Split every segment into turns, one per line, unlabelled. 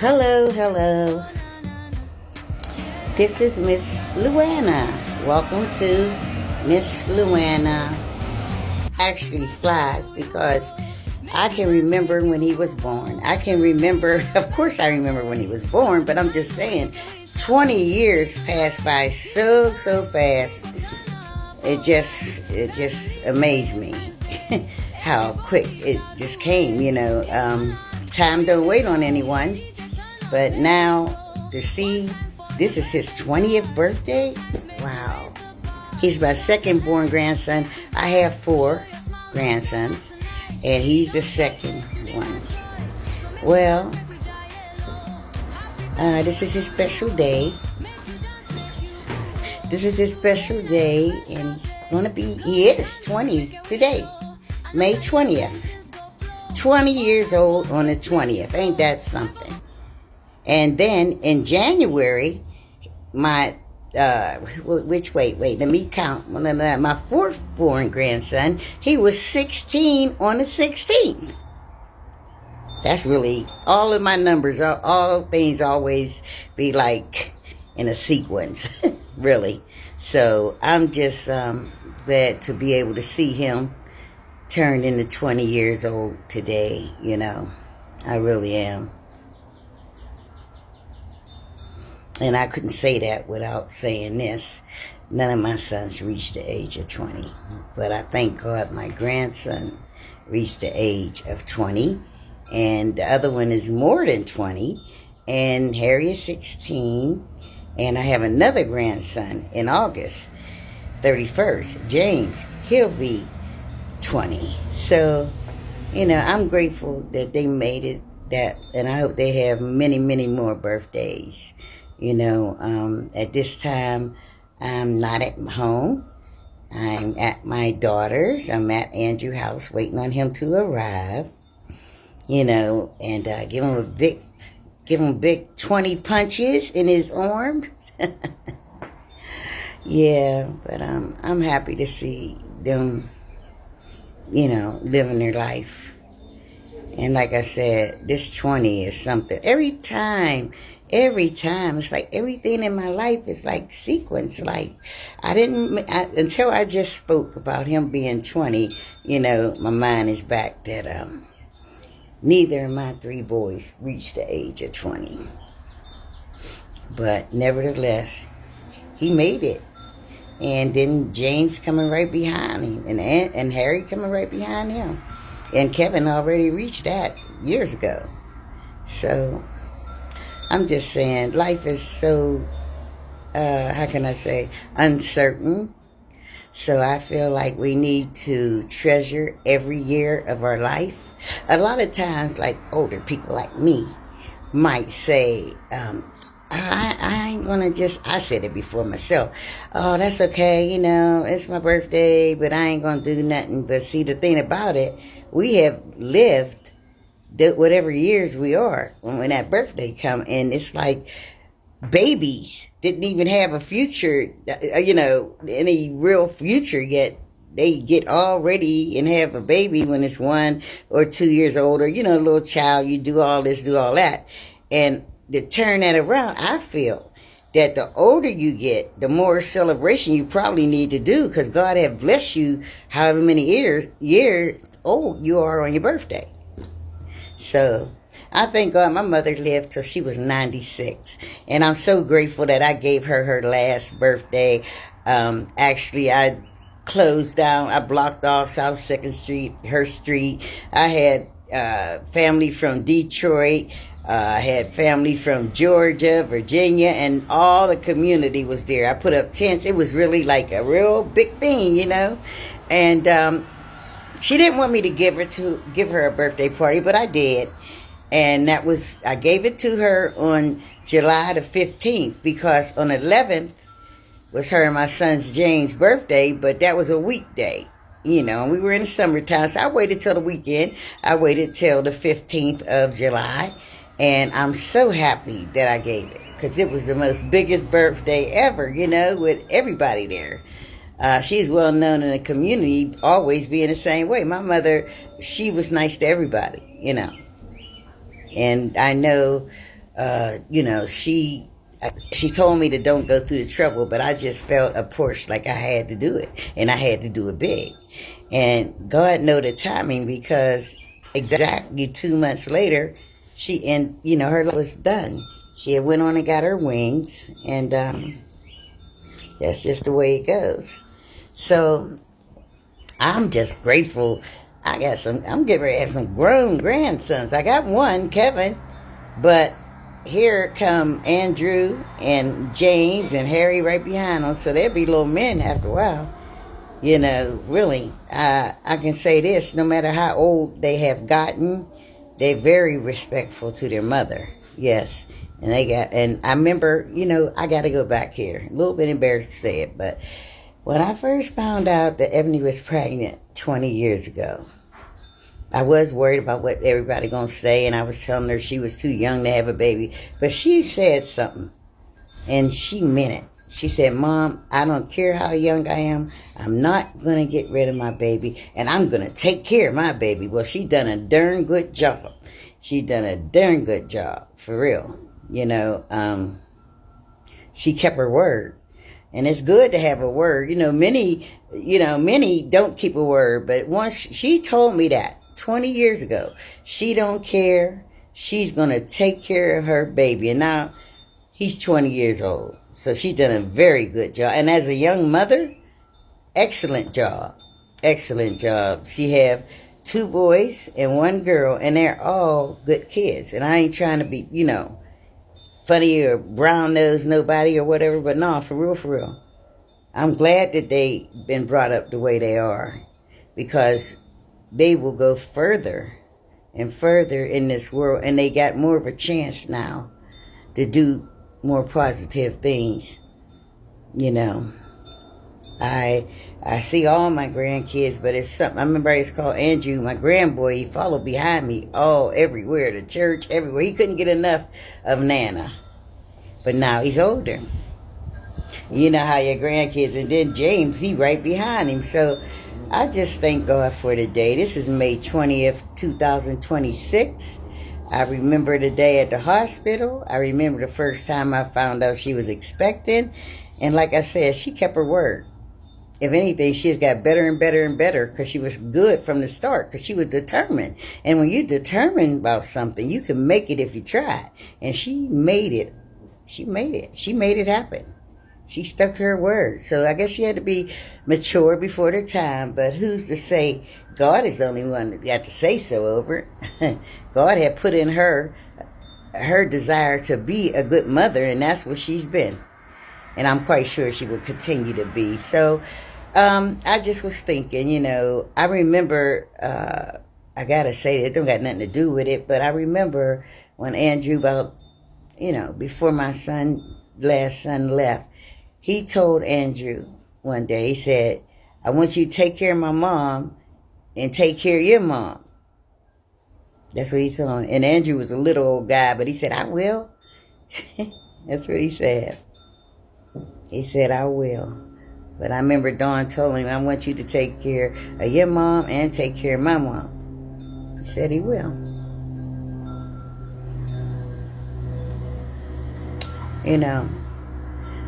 Hello, hello. This is Miss Luana. Welcome to Miss Luana. Actually flies because I can remember when he was born. I can remember, of course I remember when he was born, but I'm just saying 20 years passed by so fast. It just amazed me how quick it just came, Time don't wait on anyone. But now to see this is his 20th birthday, wow. He's my second born grandson. I have 4 grandsons, and he's the second one. Well, this is his special day. This is his special day, and he is 20 today, May 20th. 20 years old on the 20th. Ain't that something? And then in January, my, let me count. My 4th born grandson, he was 16 on the 16th. That's really, all of my numbers, all things always be like in a sequence, really. So I'm just glad to be able to see him turn into 20 years old today, I really am. And I couldn't say that without saying this. None of my sons reached the age of 20. But I thank God my grandson reached the age of 20. And the other one is more than 20. And Harry is 16. And I have another grandson in August 31st. James, he'll be 20. So, I'm grateful that they made it that. And I hope they have many, many more birthdays. At this time, I'm not at home. I'm at my daughter's. I'm at Andrew's house waiting on him to arrive. And give him big 20 punches in his arm. Yeah, but I'm happy to see them, living their life. And like I said, this 20 is something. Every time, it's like everything in my life is like sequence. Like until I just spoke about him being 20, my mind is back that neither of my 3 boys reached the age of 20. But nevertheless, he made it. And then James coming right behind him, and Harry coming right behind him. And Kevin already reached that years ago. So I'm just saying, life is so, how can I say, uncertain. So I feel like we need to treasure every year of our life. A lot of times, like older people like me might say, I ain't gonna I said it before myself. Oh, that's okay, it's my birthday, but I ain't gonna do nothing. But see, the thing about it, we have lived whatever years we are when that birthday come, and it's like babies didn't even have a future, any real future yet. They get all ready and have a baby when it's 1 or 2 years old, or, a little child, you do all this, do all that. And to turn that around, I feel that the older you get, the more celebration you probably need to do, because God have blessed you however many years old you are on your birthday. So I thank God my mother lived till she was 96. And I'm so grateful that I gave her last birthday. Actually, I closed down, I blocked off South 2nd Street, her street. I had family from Detroit. I had family from Georgia, Virginia, and all the community was there. I put up tents. It was really like a real big thing, And she didn't want me to give her a birthday party, but I did. And I gave it to her on July the 15th, because on the 11th was her and my son's James' birthday, but that was a weekday, and we were in the summertime, so I waited till the weekend. I waited till the 15th of July, and I'm so happy that I gave it, because it was the most biggest birthday ever, with everybody there. She's well known in the community, always being the same way. My mother, she was nice to everybody, And I know You know, she told me to don't go through the trouble, but I just felt a push like I had to do it, and I had to do it big. And God know the timing, because exactly 2 months later, her life was done. She had went on and got her wings, and that's just the way it goes. So I'm just grateful. I'm getting ready to have some grown grandsons. I got one, Kevin, but here come Andrew and James and Harry right behind them. So they'll be little men after a while. You know, really, I can say this: no matter how old they have gotten, they're very respectful to their mother. Yes. And I remember, I got to go back here. A little bit embarrassed to say it, but when I first found out that Ebony was pregnant 20 years ago, I was worried about what everybody going to say, and I was telling her she was too young to have a baby. But she said something, and she meant it. She said, Mom, I don't care how young I am. I'm not going to get rid of my baby, and I'm going to take care of my baby. Well, she done a darn good job. She done a darn good job, for real. She kept her word. And it's good to have a word. Many don't keep a word. But once she told me that 20 years ago, she don't care. She's going to take care of her baby. And now he's 20 years old. So she's done a very good job. And as a young mother, excellent job. Excellent job. She have 2 boys and 1 girl, and they're all good kids. And I ain't trying to be, funny or brown nose nobody or whatever, but no, for real. I'm glad that they been brought up the way they are, because they will go further and further in this world, and they got more of a chance now to do more positive things. I see all my grandkids, but it's something. I remember it's called Andrew, my grandboy. He followed behind me everywhere, the church, everywhere. He couldn't get enough of Nana. But now he's older. You know how your grandkids, and then James, he right behind him. So I just thank God for the day. This is May 20th, 2026. I remember the day at the hospital. I remember the first time I found out she was expecting. And like I said, she kept her word. If anything, she has got better and better and better, because she was good from the start, because she was determined. And when you're determined about something, you can make it if you try. And she made it. She made it happen. She stuck to her word. So I guess she had to be mature before the time. But who's to say? God is the only one that got to say so over it. God had put in her desire to be a good mother, and that's what she's been. And I'm quite sure she will continue to be. So I just was thinking, I remember, I got to say, it don't got nothing to do with it, but I remember when Andrew, before my last son left, he told Andrew one day, he said, I want you to take care of my mom and take care of your mom. That's what he told him. And Andrew was a little old guy, but he said, I will. That's what he said. He said, I will. But I remember Dawn told him, I want you to take care of your mom and take care of my mom. He said he will.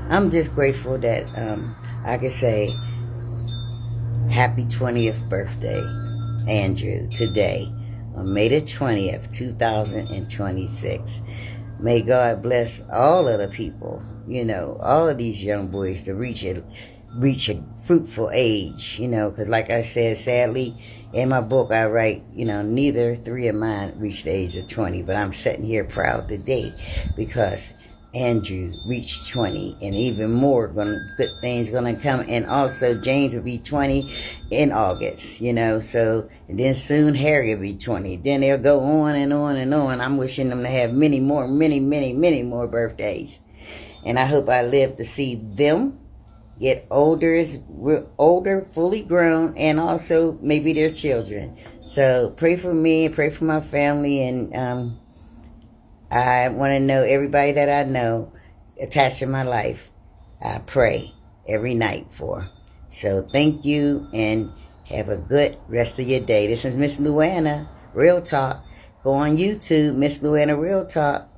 I'm just grateful that I could say happy 20th birthday, Andrew, today on May the 20th, 2026. May God bless all of the people, all of these young boys to reach a fruitful age, because like I said, sadly, in my book I write, neither 3 of mine reached the age of 20, but I'm sitting here proud today because Andrew reached 20, and even more good things gonna come, and also James will be 20 in August, so, and then soon Harry will be 20, then they'll go on and on and on. I'm wishing them to have many more birthdays, and I hope I live to see them get older, fully grown, and also maybe their children. So pray for me, pray for my family, and I want to know everybody that I know attached to my life. I pray every night for. So thank you, and have a good rest of your day. This is Miss Luana, Real Talk. Go on YouTube, Miss Luana Real Talk.